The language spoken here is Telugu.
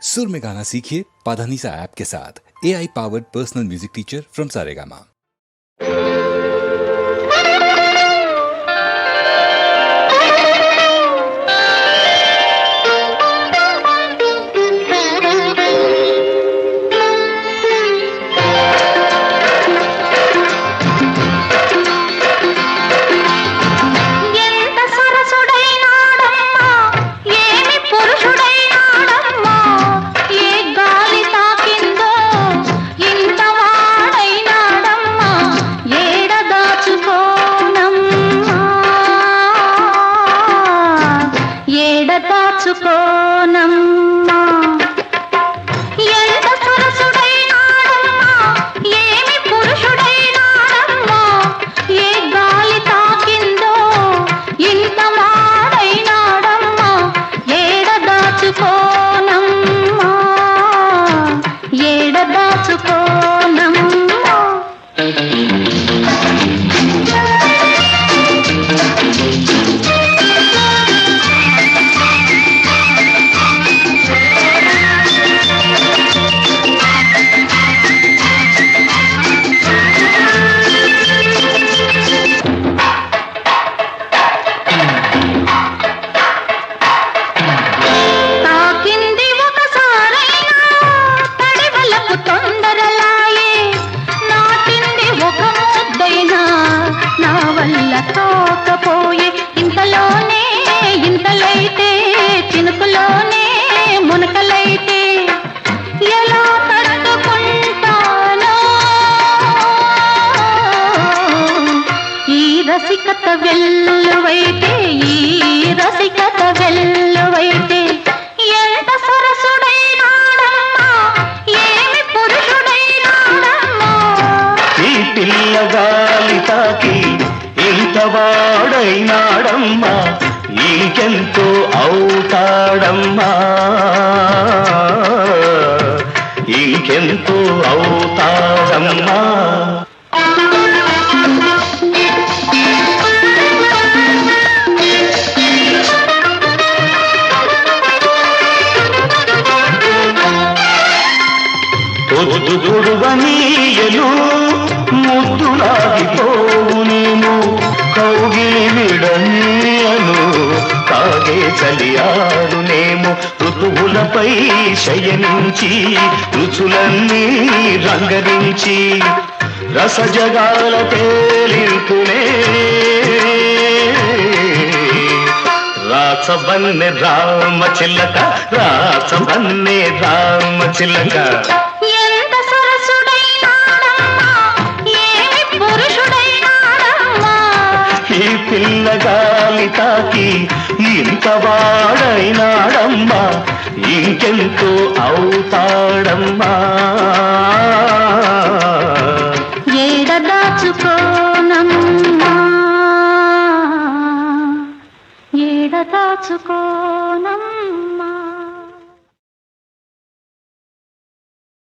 सुर में गाना सीखिए पाधानीसा ऐप के साथ। AI powered personal music teacher from Saregama. రసికత వెల్లువైతే ఈ రసికత వెల్లువైతే ఎంత సరసుడైనాడమ్మా ఏమి పురుషుడైనాడమ్మా ఈ పిల్లగాలి తాకి ఇంత వాడైనాడమ్మా ఇంకెంతో అవుతాడమ్మా ఇంకెంతో అవుతాడమ్మా పొద్దుగుడువనీయలు ముద్దులాగిపోవునేమో కౌగిలి విడనీయను కాగే చలియారునేమో ఋతువులపై శయనించి రుచులన్నీ రంగరించి రసజగాల తేలింతునే రాసబన్నె రామ చిలక రాసబన్నె రామ చిలక ఎంత సరసుడైనాడమ్మా ఏమి పురుషుడైనాడమ్మా ఈ పిల్లగాలి తాకి ఇంత వాడైనాడమ్మా ఇంకెంతో అవుతాడమ్మా ఏడ దాచుకోనమ్మా ఏడ దాచుకోనమ్మా